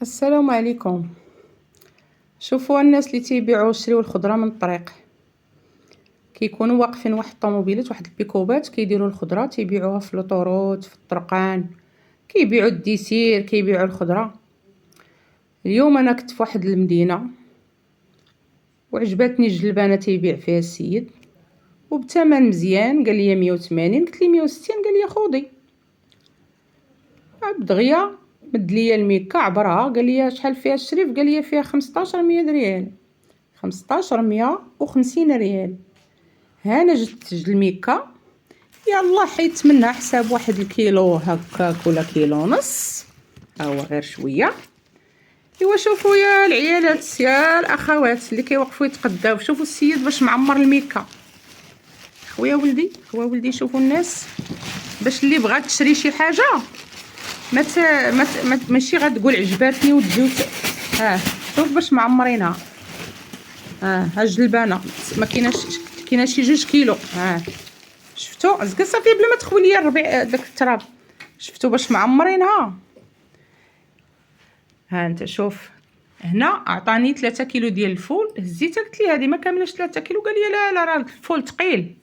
السلام عليكم. شوفوا الناس اللي تيبيعوا ويشريو الخضره من الطريق، كيكونوا واقفين واحد الطوموبيلات واحد البيكوبات كيديروا الخضره تيبيعوها في لوطوروت في الطرقان، كيبيعوا الديسير كيبيعوا الخضره. اليوم انا كنت في واحد المدينه وعجبتني الجلبانه تيبيع فيها السيد وبثمن مزيان، قال لي 180، قلت لي 160، قال لي خودي. دغيا مد ليا الميكا عبرها، قال لي شحال فيها الشريف، قال لي فيها 1500 ريال، 1550 ريال. ها انا جبت سجل الميكا، يلا حيت منها حساب واحد الكيلو هكاك ولا كيلو ونص، ها هو غير شويه. ايوا شوفوا يا العيالات يا الاخوات اللي كيوقفوا يتقداو، شوفوا السيد باش معمر الميكا. خويا ولدي شوفوا الناس، باش اللي بغات تشري شي حاجه ماشي غتقول عجباتني وتجيو. شوف باش معمرينها. ها الجلبانه ما كاينه شي 2 كيلو. شفتوا زكا صافي بلا ما تخوي ليا الربيع داك التراب. شفتوا باش معمرينها. انت شوف هنا عطاني 3 كيلو ديال الفول، هزيتها قلت لي هذه ما كاملاش 3 كيلو، قال لي لا راه الفول ثقيل.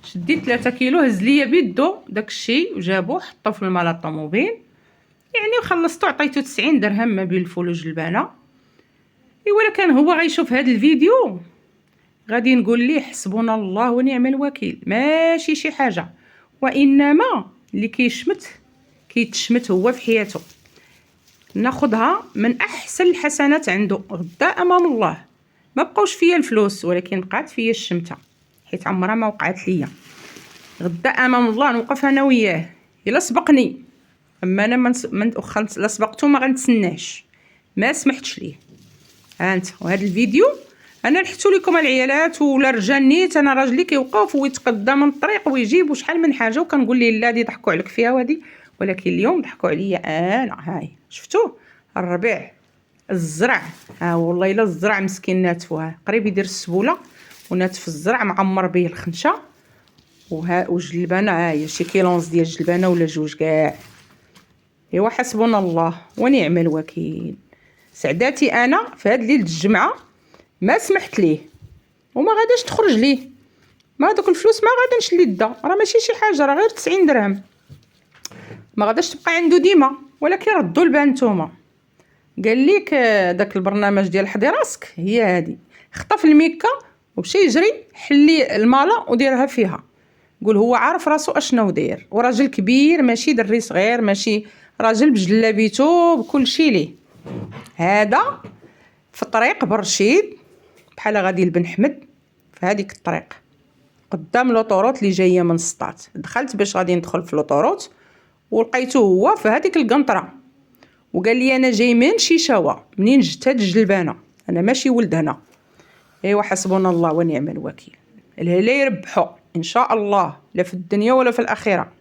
شديت 3 كيلو، هز ليا بيدو داكشي وجابوه حطوه في المالا الطوموبيل، يعني وخلصتو عطيتو 90 درهم ما بين الفول والجلبانه. ايوا كان هو غيشوف هذا الفيديو غادي نقول ليه حسبنا الله ونعم الوكيل، ماشي شي حاجه، وانما اللي كيتشمت هو في حياته. ناخذها من احسن الحسنات عنده غدا امام الله. ما بقاوش فيا الفلوس ولكن بقات فيا الشمته، حيت عمرها ما وقعت ليا. غدا امام الله نوقف انا وياه، الا سبقني، اما انا من واخا لا سبقتو ما غنتسناش، ما سمحتش ليه. انت وهذا الفيديو انا لحتو لكم العيالات ولا رجال نيت، انا راجلي كيوقف ويتقدى من الطريق ويجيب وشحال من حاجه وكنقول ليه لا دي ضحكوا عليك فيها وهذه، ولكن اليوم ضحكوا عليا انا. هاي شفتوه الربيع الزرع، والله الا الزرع مسكين ناتفوها قريب يدير السبوله وناتف الزرع معمر به الخنشه. وجلبانه هي شي كيلونز ديال الجلبانه ولا 2 كاع. ايوا حسبنا الله ونعم الوكيل. سعداتي انا في هاد ليله الجمعه ما سمحت ليه وما غاداش تخرج ليه، ما دوك الفلوس ما غاداش ليدا، راه ماشي شي حاجه، راه غير 90 درهم، ما غاداش تبقى عنده ديما، ولكن ردوا البال نتوما. قال لك داك البرنامج ديال حضي راسك هي هادي، خطف الميكا ومشى يجري حلي المالا وديرها فيها. قول هو عارف راسو اشنو داير، وراجل كبير ماشي دري صغير، ماشي راجل بجلابيتو بكل شي ليه. هذا في الطريق برشيد بحال غادي لبن حمد، في هذيك الطريق قدام لوطوروت اللي جايه من سطات. دخلت باش غادي ندخل في لوطوروت ولقيته هو في هذيك القنطره، وقال لي انا جاي من شيشاوه، منين جت هاد الجلبانه، انا ماشي ولد هنا. ايوا حسبنا الله ونعم الوكيل. الهلا يربحوا ان شاء الله، لا في الدنيا ولا في الاخره.